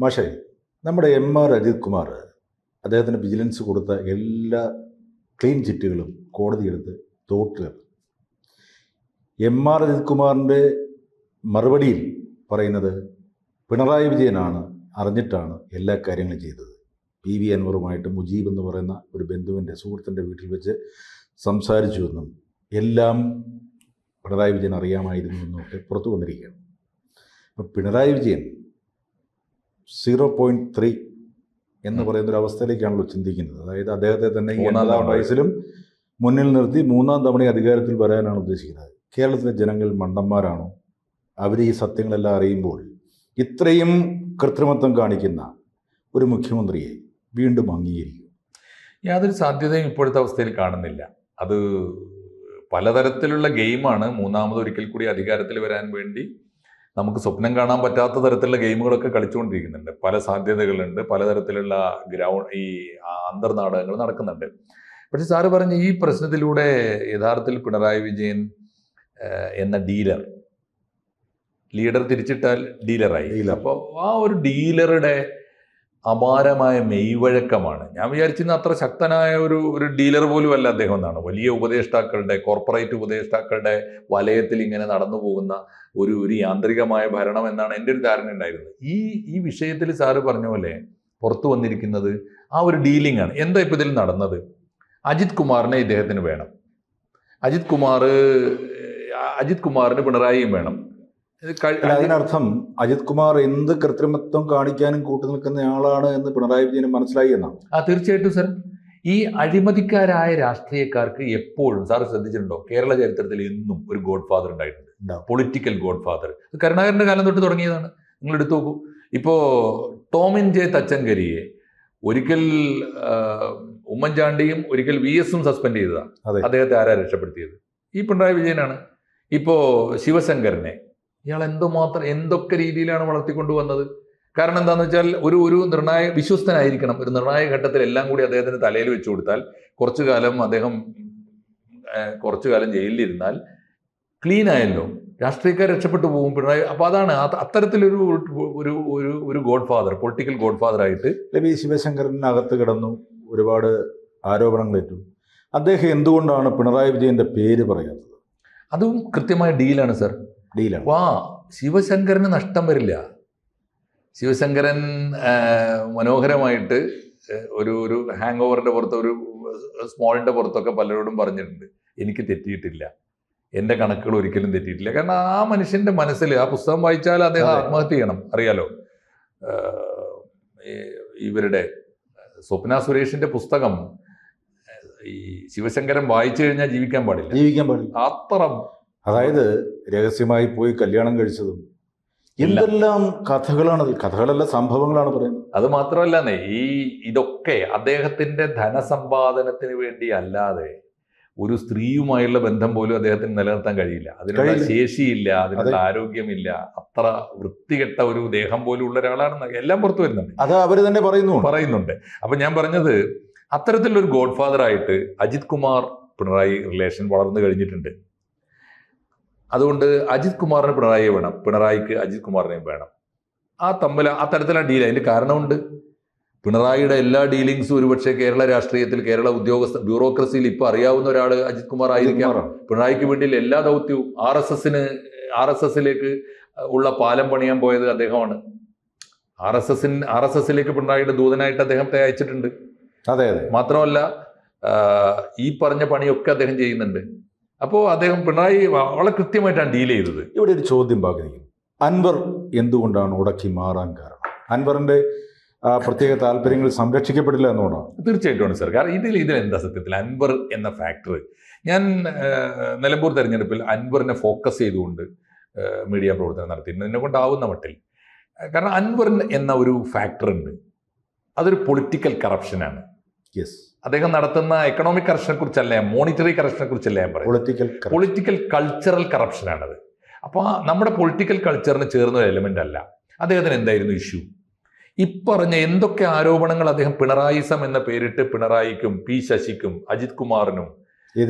മാഷേ, നമ്മുടെ MR അജിത് കുമാർ അദ്ദേഹത്തിന് വിജിലൻസ് കൊടുത്ത എല്ലാ ക്ലീൻ ചിറ്റുകളും കോടതി എടുത്ത് തോട്ട്. MR അജിത് കുമാറിൻ്റെ മറുപടിയിൽ പറയുന്നത് പിണറായി വിജയനാണ് അറിഞ്ഞിട്ടാണ് എല്ലാ കാര്യങ്ങളും ചെയ്തത്. PV അൻവറുമായിട്ട് മുജീബ് എന്ന് പറയുന്ന ഒരു ബന്ധുവിൻ്റെ സുഹൃത്തിൻ്റെ വീട്ടിൽ വെച്ച് സംസാരിച്ചുവെന്നും എല്ലാം പിണറായി വിജയൻ അറിയാമായിരുന്നു എന്നൊക്കെ പുറത്തു വന്നിരിക്കുകയാണ്. അപ്പം പിണറായി വിജയൻ 0.3 എന്ന് പറയുന്നൊരു അവസ്ഥയിലേക്കാണല്ലോ ചിന്തിക്കുന്നത്. അതായത് അദ്ദേഹത്തെ തന്നെ 80-ാം വയസ്സിലും മുന്നിൽ നിർത്തി 3-ാം തവണ അധികാരത്തിൽ വരാനാണ് ഉദ്ദേശിക്കുന്നത്. കേരളത്തിലെ ജനങ്ങൾ മണ്ടന്മാരാണോ? അവർ ഈ സത്യങ്ങളെല്ലാം അറിയുമ്പോൾ ഇത്രയും കൃത്രിമത്വം കാണിക്കുന്ന ഒരു മുഖ്യമന്ത്രിയെ വീണ്ടും അംഗീകരിക്കും? യാതൊരു സാധ്യതയും ഇപ്പോഴത്തെ അവസ്ഥയിൽ കാണുന്നില്ല. അത് പലതരത്തിലുള്ള ഗെയിമാണ്. മൂന്നാമതൊരിക്കൽ കൂടി അധികാരത്തിൽ വരാൻ വേണ്ടി നമുക്ക് സ്വപ്നം കാണാൻ പറ്റാത്ത തരത്തിലുള്ള ഗെയിമുകളൊക്കെ കളിച്ചുകൊണ്ടിരിക്കുന്നുണ്ട്. പല സാധ്യതകളുണ്ട്, പലതരത്തിലുള്ള ഈ അന്തർനാടകങ്ങൾ നടക്കുന്നുണ്ട്. പക്ഷെ സാറ് പറഞ്ഞ ഈ പ്രശ്നത്തിലൂടെ യഥാർത്ഥത്തിൽ പിണറായി വിജയൻ എന്ന ലീഡർ തിരിച്ചിട്ടാൽ ഡീലറായി. അപ്പോൾ ആ ഒരു ഡീലറുടെ അപാരമായ മെയ്വഴക്കമാണ്. ഞാൻ വിചാരിച്ചിരുന്ന അത്ര ശക്തനായ ഒരു ഡീലർ പോലും അല്ല അദ്ദേഹം എന്നാണ്. വലിയ ഉപദേഷ്ടാക്കളുടെ, കോർപ്പറേറ്റ് ഉപദേഷ്ടാക്കളുടെ വലയത്തിൽ ഇങ്ങനെ നടന്നു പോകുന്ന ഒരു യാന്ത്രികമായ ഭരണം എന്നാണ് എൻ്റെ ഒരു ധാരണ ഉണ്ടായിരുന്നത്. ഈ വിഷയത്തിൽ സാറ് പറഞ്ഞ പോലെ പുറത്തു വന്നിരിക്കുന്നത് ആ ഒരു ഡീലിംഗ് ആണ്. എന്താ ഇപ്പോൾ ഇതിൽ നടന്നത്? അജിത് കുമാറിനെ ഇദ്ദേഹത്തിന് വേണം, അജിത് കുമാറിന് പിണറായിയും വേണം. അതിനർത്ഥം അജിത് കുമാർ എന്ത് കൃത്രിമത്വം കാണിക്കാനും കൂട്ടു നിൽക്കുന്ന ആളാണ് എന്ന് പിണറായി വിജയന് മനസ്സിലായി എന്നാണ്. തീർച്ചയായിട്ടും സർ. ഈ അഴിമതിക്കാരായ രാഷ്ട്രീയക്കാർക്ക് എപ്പോഴും, സാർ ശ്രദ്ധിച്ചിട്ടുണ്ടോ, കേരള ചരിത്രത്തിൽ എന്നും ഒരു ഗോഡ് ഫാദർ ഉണ്ടായിട്ടുണ്ട്. Political godfather. കരുണാകരന്റെ കാലം തൊട്ട് തുടങ്ങിയതാണ്. നിങ്ങൾ എടുത്തു നോക്കൂ. ഇപ്പോ ടോമിൻ ജെ തച്ചങ്കരിയെ ഒരിക്കൽ ഉമ്മൻചാണ്ടിയും ഒരിക്കൽ VS-ഉം സസ്പെൻഡ് ചെയ്തതാണ്. അദ്ദേഹത്തെ ആരാ രക്ഷപ്പെടുത്തിയത്? ഈ പിണറായി വിജയനാണ്. ഇപ്പോ ശിവശങ്കരനെ ഇയാൾ എന്തൊക്കെ രീതിയിലാണ് വളർത്തിക്കൊണ്ടുവന്നത്. കാരണം എന്താണെന്ന് വെച്ചാൽ ഒരു വിശ്വസ്തനായിരിക്കണം. ഒരു നിർണായക ഘട്ടത്തിൽ എല്ലാം കൂടി അദ്ദേഹത്തിന് തലയിൽ വെച്ചു കൊടുത്താൽ കുറച്ചു കാലം ജയിലിലിരുന്നാൽ ക്ലീൻ ആയല്ലോ, രാഷ്ട്രീയക്കാർ രക്ഷപ്പെട്ടു പോകും പിണറായി. അപ്പൊ അതാണ് അത്തരത്തിലൊരു God father, political God father ആയിട്ട് ശിവശങ്കരനകത്ത് കിടന്നു, ഒരുപാട് ആരോപണങ്ങളേറ്റു. അദ്ദേഹം എന്തുകൊണ്ടാണ് പിണറായി വിജയന്റെ പേര് പറയാത്തത്? അതും കൃത്യമായ ഡീലാണ് സർ. ശിവശങ്കരന് നഷ്ടം വരില്ല. ശിവശങ്കരൻ മനോഹരമായിട്ട് ഒരു ഹാങ് ഓവറിന്റെ പുറത്ത്, ഒരു സ്മോളിന്റെ പുറത്തൊക്കെ പലരോടും പറഞ്ഞിട്ടുണ്ട്, എനിക്ക് തെറ്റിയിട്ടില്ല, എൻ്റെ കണക്കുകൾ ഒരിക്കലും തെറ്റിയിട്ടില്ല. കാരണം ആ മനുഷ്യന്റെ മനസ്സിൽ, ആ പുസ്തകം വായിച്ചാൽ അദ്ദേഹം ആത്മഹത്യ ചെയ്യണം. അറിയാലോ, ഇവരുടെ സ്വപ്ന സുരേഷിന്റെ പുസ്തകം ഈ ശിവശങ്കരൻ വായിച്ചു കഴിഞ്ഞാൽ ജീവിക്കാൻ പാടില്ല. അത്ര, അതായത് രഹസ്യമായി പോയി കല്യാണം കഴിച്ചതും എന്തെല്ലാം കഥകളാണ്, കഥകളല്ല സംഭവങ്ങളാണ് പറയുന്നത്. അത് മാത്രമല്ല, ഇതൊക്കെ അദ്ദേഹത്തിന്റെ ധനസമ്പാദനത്തിന് വേണ്ടി അല്ലാതെ ഒരു സ്ത്രീയുമായുള്ള ബന്ധം പോലും അദ്ദേഹത്തിന് നിലനിർത്താൻ കഴിയില്ല. അതിനുള്ള ശേഷിയില്ല, അതിനുള്ള ആരോഗ്യമില്ല, അത്ര വൃത്തികെട്ട ഒരു ദേഹം പോലും ഉള്ള ഒരാളാണെന്ന് എല്ലാം പുറത്തു വരുന്നുണ്ട്. അത് അവർ തന്നെ പറയുന്നുണ്ട്. അപ്പൊ ഞാൻ പറഞ്ഞത്, അത്തരത്തിലൊരു ഗോഡ് ഫാദർ ആയിട്ട് അജിത് കുമാർ പിണറായി റിലേഷൻ വളർന്നു കഴിഞ്ഞിട്ടുണ്ട്. അതുകൊണ്ട് അജിത് കുമാറിന് പിണറായിയെ വേണം, പിണറായിക്ക് അജിത് കുമാറിനെയും വേണം. ആ തരത്തിലാണ് ഡീൽ. അതിന്റെ കാരണമുണ്ട്. പിണറായിയുടെ എല്ലാ ഡീലിങ്സും ഒരുപക്ഷെ കേരള രാഷ്ട്രീയത്തിൽ, കേരള ബ്യൂറോക്രസിയിൽ ഇപ്പൊ അറിയാവുന്ന ഒരാൾ അജിത് കുമാർ ആയിരിക്കാം. പിണറായിക്ക് വേണ്ടി എല്ലാ ദൗത്യവും RSSലേക്ക് ഉള്ള പാലം പണിയാൻ പോയത് അദ്ദേഹമാണ്. RSSലേക്ക് പിണറായിയുടെ ദൂതനായിട്ട് അദ്ദേഹത്തെ അയച്ചിട്ടുണ്ട്. മാത്രമല്ല ഈ പറഞ്ഞ പണിയൊക്കെ അദ്ദേഹം ചെയ്യുന്നുണ്ട്. അപ്പോൾ പിണറായി വളരെ കൃത്യമായിട്ടാണ് ഡീൽ ചെയ്തത്. ഇവിടെ ഒരു ചോദ്യം ബാക്കി നിൽക്കുന്നു. അൻവർ എന്തുകൊണ്ടാണ് ഉടക്കി മാറാൻ കാരണം? അൻവറിന്റെ പ്രത്യേക താല്പര്യങ്ങൾ സംരക്ഷിക്കപ്പെടില്ല എന്നുകൊണ്ടാണ്? തീർച്ചയായിട്ടും സർ. കാരണം ഇതിൽ എന്താ സത്യത്തിൽ അൻവർ എന്ന ഫാക്ടർ, ഞാൻ നിലമ്പൂർ തെരഞ്ഞെടുപ്പിൽ അൻവറിനെ ഫോക്കസ് ചെയ്തുകൊണ്ട് മീഡിയ പ്രവർത്തനം നടത്തിയിട്ടുണ്ട്, എന്നെ കൊണ്ടാവുന്ന മട്ടിൽ. കാരണം അൻവർ എന്ന ഒരു ഫാക്ടർ ഉണ്ട്, അതൊരു പൊളിറ്റിക്കൽ കറപ്ഷനാണ്. അദ്ദേഹം നടത്തുന്ന എക്കണോമിക് കറപ്ഷനെ കുറിച്ചല്ല, മോണിറ്ററി കറപ്ഷനെ കുറിച്ചല്ല ഞാൻ പറയുന്നത്, പൊളിറ്റിക്കൽ കൾച്ചറൽ കറപ്ഷനാണത്. അപ്പോൾ നമ്മുടെ പൊളിറ്റിക്കൽ കൾച്ചറിന് ചേർന്ന ഒരു എലിമെന്റ് അല്ല. അദ്ദേഹത്തിന് എന്തായിരുന്നു ഇഷ്യൂ? ഇപ്പറഞ്ഞ എന്തൊക്കെ ആരോപണങ്ങൾ അദ്ദേഹം പിണറായിസം എന്ന പേരിട്ട് പിണറായിക്കും P ശശിക്കും അജിത് കുമാറിനും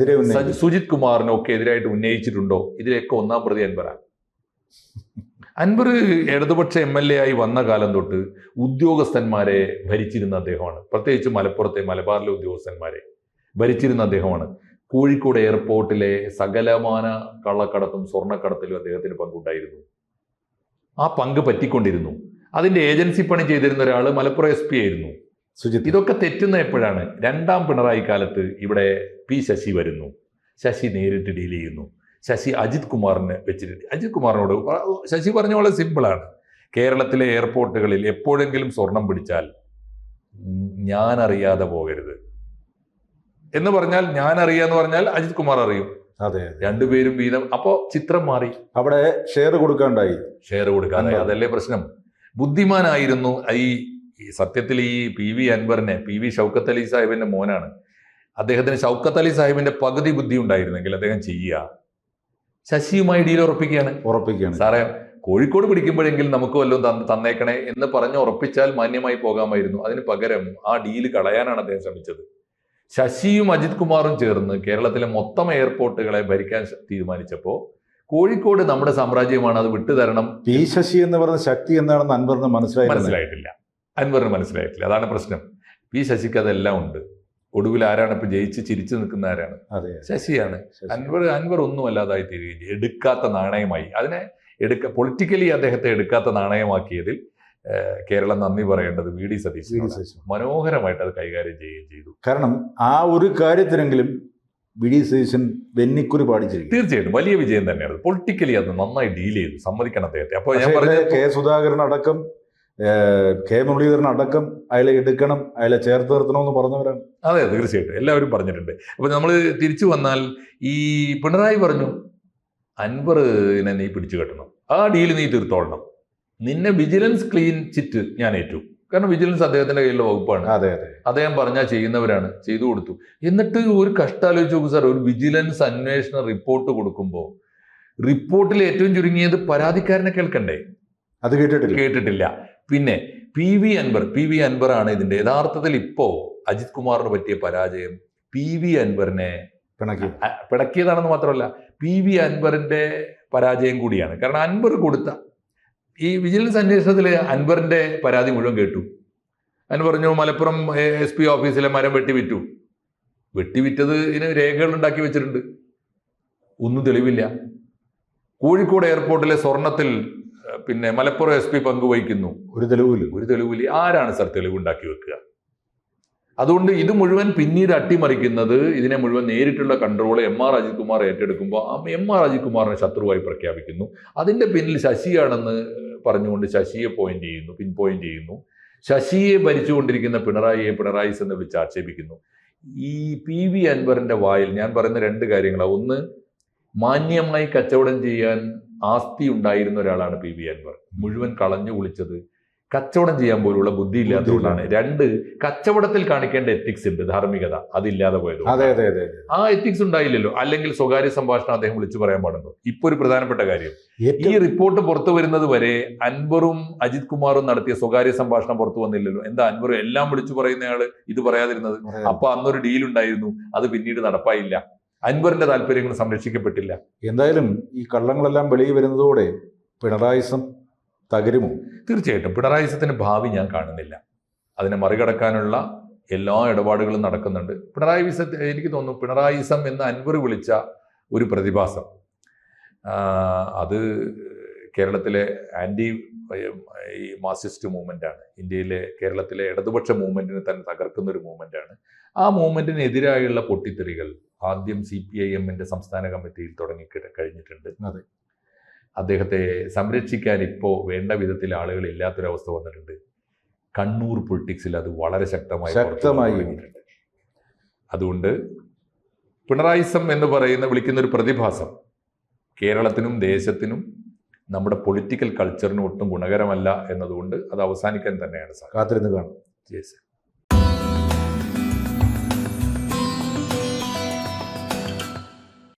സുജിത് കുമാറിനും ഒക്കെ എതിരായിട്ട് ഉന്നയിച്ചിട്ടുണ്ടോ? ഇതിലേക്ക് ഒന്നാം പ്രതി അൻവറാണ്. അൻവർ ഇടതുപക്ഷ MLA ആയി വന്ന കാലം തൊട്ട് ഉദ്യോഗസ്ഥന്മാരെ ഭരിച്ചിരുന്ന അദ്ദേഹമാണ്. പ്രത്യേകിച്ച് മലപ്പുറത്തെ മലബാറിലെ ഉദ്യോഗസ്ഥന്മാരെ ഭരിച്ചിരുന്ന അദ്ദേഹമാണ്. കോഴിക്കോട് എയർപോർട്ടിലെ സകലമാന കള്ളക്കടത്തും സ്വർണ്ണക്കടത്തിലും അദ്ദേഹത്തിന് പങ്കുണ്ടായിരുന്നു. ആ പങ്ക് പറ്റിക്കൊണ്ടിരുന്നു. അതിന്റെ ഏജൻസി പണി ചെയ്തിരുന്ന ഒരാൾ മലപ്പുറം SP ആയിരുന്നു. ഇതൊക്കെ തെറ്റുന്ന എപ്പോഴാണ്? രണ്ടാം പിണറായി കാലത്ത് ഇവിടെ P. ശശി വരുന്നു. ശശി നേരിട്ട് ഡീൽ ചെയ്യുന്നു. ശശി അജിത് കുമാറിനെ വെച്ചിട്ട് അജിത് കുമാറിനോട് ശശി പറഞ്ഞ വളരെ സിമ്പിളാണ്. കേരളത്തിലെ എയർപോർട്ടുകളിൽ എപ്പോഴെങ്കിലും സ്വർണം പിടിച്ചാൽ ഞാൻ അറിയാതെ പോകരുത് എന്ന് പറഞ്ഞാൽ, ഞാൻ അറിയാന്ന് പറഞ്ഞാൽ അജിത് കുമാർ അറിയും. അതെ, രണ്ടുപേരും വീതം. അപ്പോ ചിത്രം മാറി. അവിടെ ഷെയർ കൊടുക്കാണ്ടായി. ഷെയർ കൊടുക്കാണ്ടായി. അതല്ലേ പ്രശ്നം. ബുദ്ധിമാനായിരുന്നു ഈ സത്യത്തിൽ ഈ PV അൻവറിനെ, PV ഷൗക്കത്ത് അലി സാഹിബിന്റെ മോനാണ്. അദ്ദേഹത്തിന് ഷൗക്കത്ത് അലി സാഹിബിന്റെ പകുതി ബുദ്ധി ഉണ്ടായിരുന്നെങ്കിൽ അദ്ദേഹം ചെയ്യുക ശശിയുമായി ഡീൽ ഉറപ്പിക്കുകയാണ്. സാറേ, കോഴിക്കോട് പിടിക്കുമ്പോഴെങ്കിലും നമുക്ക് വല്ലതും തന്നേക്കണേ എന്ന് പറഞ്ഞ് ഉറപ്പിച്ചാൽ മാന്യമായി പോകാമായിരുന്നു. അതിന് പകരം ആ ഡീല് കളയാനാണ് അദ്ദേഹം ശ്രമിച്ചത്. ശശിയും അജിത് കുമാറും ചേർന്ന് കേരളത്തിലെ മൊത്തം എയർപോർട്ടുകളെ ഭരിക്കാൻ തീരുമാനിച്ചപ്പോൾ കോഴിക്കോട് നമ്മുടെ സാമ്രാജ്യമാണ്, അത് വിട്ടുതരണം. P. ശശി എന്ന് പറയുന്ന ശക്തി എന്താണെന്ന് അൻവറിന് മനസ്സിലായിട്ടില്ല. അൻവറിന് മനസ്സിലായിട്ടില്ല. അതാണ് പ്രശ്നം. P. ശശിക്ക് അതെല്ലാം ഉണ്ട്. ഒടുവിൽ ആരാണ് ഇപ്പൊ ജയിച്ച് ചിരിച്ചു നിൽക്കുന്ന? ആരാണ്? ശശിയാണ്. അൻവർ ഒന്നും അല്ലാതായി തീരുകയും എടുക്കാത്ത നാണയമായി. അതിനെ പൊളിറ്റിക്കലി അദ്ദേഹത്തെ എടുക്കാത്ത നാണയമാക്കിയതിൽ കേരളം നന്ദി പറയേണ്ടത് VD സതീശൻ മനോഹരമായിട്ട് അത് കൈകാര്യം ചെയ്യുകയും ചെയ്തു. കാരണം ആ ഒരു കാര്യത്തിനെങ്കിലും VD സതീശൻ വെന്നിക്കുറി പാടിച്ചിരിക്കും. തീർച്ചയായിട്ടും വലിയ വിജയം തന്നെയാണ്. പൊളിറ്റിക്കലി അത് നന്നായി ഡീൽ ചെയ്തു. സമ്മതിക്കണം അദ്ദേഹത്തെ. അപ്പോൾ ഞാൻ പറഞ്ഞത് K. സുധാകരൻ അടക്കം K. മുരളീധരൻ അടക്കം അയാളെ എടുക്കണം, അയാളെ ചേർത്ത് നിർത്തണമെന്ന് പറഞ്ഞവരാണ്. അതെ, തീർച്ചയായിട്ടും എല്ലാവരും പറഞ്ഞിട്ടുണ്ട്. അപ്പൊ നമ്മൾ തിരിച്ചു വന്നാൽ ഈ പിണറായി പറഞ്ഞു, അൻവറിനെ നീ പിടിച്ചു കെട്ടണം, ആ ഡീല് നീ തീർത്തോളണം, നിന്നെ വിജിലൻസ് ക്ലീൻ ചിറ്റ് ഞാൻ ഏറ്റു. കാരണം വിജിലൻസ് അദ്ദേഹത്തിന്റെ കയ്യിലുള്ള വകുപ്പാണ്. അദ്ദേഹം പറഞ്ഞാൽ ചെയ്യുന്നവരാണ്, ചെയ്തു കൊടുത്തു. എന്നിട്ട് ഒരു കഷ്ടാലോചിച്ച് നോക്കൂ സാർ, ഒരു വിജിലൻസ് അന്വേഷണ റിപ്പോർട്ട് കൊടുക്കുമ്പോൾ റിപ്പോർട്ടിൽ ഏറ്റവും ചുരുങ്ങിയത് പരാതിക്കാരനെ കേൾക്കണ്ടേ? അത് കേട്ടിട്ടില്ല. പിന്നെ PV അൻവർ ആണ് ഇതിന്റെ യഥാർത്ഥത്തിൽ. ഇപ്പോ അജിത് കുമാറിന് പറ്റിയ പരാജയം PV അൻവറിനെ പിണക്കിയതാണെന്ന് മാത്രമല്ല, PV അൻവറിന്റെ പരാജയം കൂടിയാണ്. കാരണം അൻവർ കൊടുത്ത ഈ വിജിലൻസ് അന്വേഷണത്തിൽ അൻവറിന്റെ പരാതി മുഴുവൻ കേട്ടു. അൻവർ പറഞ്ഞു, മലപ്പുറം SP ഓഫീസിലെ മരം വെട്ടിവിറ്റത് ഇതിന് രേഖകൾ ഉണ്ടാക്കി വെച്ചിട്ടുണ്ട്, ഒന്നും തെളിവില്ല. കോഴിക്കോട് എയർപോർട്ടിലെ സ്വർണത്തിൽ പിന്നെ മലപ്പുറം SP പങ്കുവഹിക്കുന്നു, ഒരു തെളിവില്ല. ആരാണ് സർ തെളിവുണ്ടാക്കി വെക്കുക? അതുകൊണ്ട് ഇത് മുഴുവൻ പിന്നീട് അട്ടിമറിക്കുന്നത്, ഇതിനെ മുഴുവൻ നേരിട്ടുള്ള കൺട്രോൾ MR അജിത് കുമാർ ഏറ്റെടുക്കുമ്പോൾ ആ MR അജിത് കുമാറിനെ ശത്രുവായി പ്രഖ്യാപിക്കുന്നു. അതിന്റെ പിന്നിൽ ശശിയാണെന്ന് പറഞ്ഞുകൊണ്ട് ശശിയെ പിൻ പോയിന്റ് ചെയ്യുന്നു. ശശിയെ ഭരിച്ചുകൊണ്ടിരിക്കുന്ന പിണറായിസ് എന്ന് വിളിച്ച് ആക്ഷേപിക്കുന്നു. ഈ PV അൻവറിന്റെ വായിൽ ഞാൻ പറയുന്ന രണ്ട് കാര്യങ്ങളാണ്. ഒന്ന്, മാന്യമായി കച്ചവടം ചെയ്യാൻ ആസ്തി ഉണ്ടായിരുന്ന ഒരാളാണ് PV അൻവർ. മുഴുവൻ കളഞ്ഞു കുളിച്ചത് കച്ചവടം ചെയ്യാൻ പോലുള്ള ബുദ്ധി ഇല്ലാത്തതുകൊണ്ടാണ്. രണ്ട്, കച്ചവടത്തിൽ കാണിക്കേണ്ട എത്തിക്സ് ഉണ്ട്, ധാർമ്മികത, അതില്ലാതെ പോയത്. ആ എത്തിക്സ് ഉണ്ടായില്ലല്ലോ. അല്ലെങ്കിൽ സ്വകാര്യ സംഭാഷണം അദ്ദേഹം വിളിച്ചു പറയാൻ പാടുണ്ടോ? ഇപ്പൊ ഒരു പ്രധാനപ്പെട്ട കാര്യം, ഈ റിപ്പോർട്ട് പുറത്തു വരുന്നത് വരെ അൻവറും അജിത് കുമാറും നടത്തിയ സ്വകാര്യ സംഭാഷണം പുറത്തു വന്നില്ലല്ലോ. എന്താ അൻവർ എല്ലാം വിളിച്ചു പറയുന്നയാള് ഇത് പറയാതിരുന്നത്? അപ്പൊ അന്നൊരു ഡീൽ ഉണ്ടായിരുന്നു, അത് പിന്നീട് നടപ്പായില്ല. അൻവറിന്റെ താല്പര്യങ്ങൾ സംരക്ഷിക്കപ്പെട്ടില്ല. എന്തായാലും ഈ കള്ളങ്ങളെല്ലാം വെളിയിൽ വരുന്നതോടെ പിണറായിസം തകരുമോ? തീർച്ചയായിട്ടും പിണറായിസത്തിന് ഭാവി ഞാൻ കാണുന്നില്ല. അതിനെ മറികടക്കാനുള്ള എല്ലാ ഇടപാടുകളും നടക്കുന്നുണ്ട്. എനിക്ക് തോന്നുന്നു പിണറായിസം എന്ന് അൻവർ വിളിച്ച ഒരു പ്രതിഭാസം, അത് കേരളത്തിലെ ആന്റി മാർക്സിസ്റ്റ് മൂവ്മെന്റാണ്. കേരളത്തിലെ ഇടതുപക്ഷ മൂവ്മെന്റിനെ തന്നെ തകർക്കുന്ന ഒരു മൂവ്മെന്റാണ്. ആ മൂവ്മെന്റിനെതിരായുള്ള പൊട്ടിത്തെറികൾ ആദ്യം CPIM-ന്റെ സംസ്ഥാന കമ്മിറ്റിയിൽ കഴിഞ്ഞിട്ടുണ്ട്. അദ്ദേഹത്തെ സംരക്ഷിക്കാൻ ഇപ്പോൾ വേണ്ട വിധത്തിൽ ആളുകൾ ഇല്ലാത്തൊരവസ്ഥ വന്നിട്ടുണ്ട്. കണ്ണൂർ പൊളിറ്റിക്സിൽ അത് വളരെ ശക്തമായി. അതുകൊണ്ട് പിണറായിസം എന്ന് വിളിക്കുന്ന ഒരു പ്രതിഭാസം കേരളത്തിനും ദേശത്തിനും നമ്മുടെ പൊളിറ്റിക്കൽ കൾച്ചറിനും ഒട്ടും ഗുണകരമല്ല എന്നതുകൊണ്ട് അത് അവസാനിക്കാൻ തന്നെയാണ് സാർ. കാത്തിരുന്ന് കാണും. യെസ്.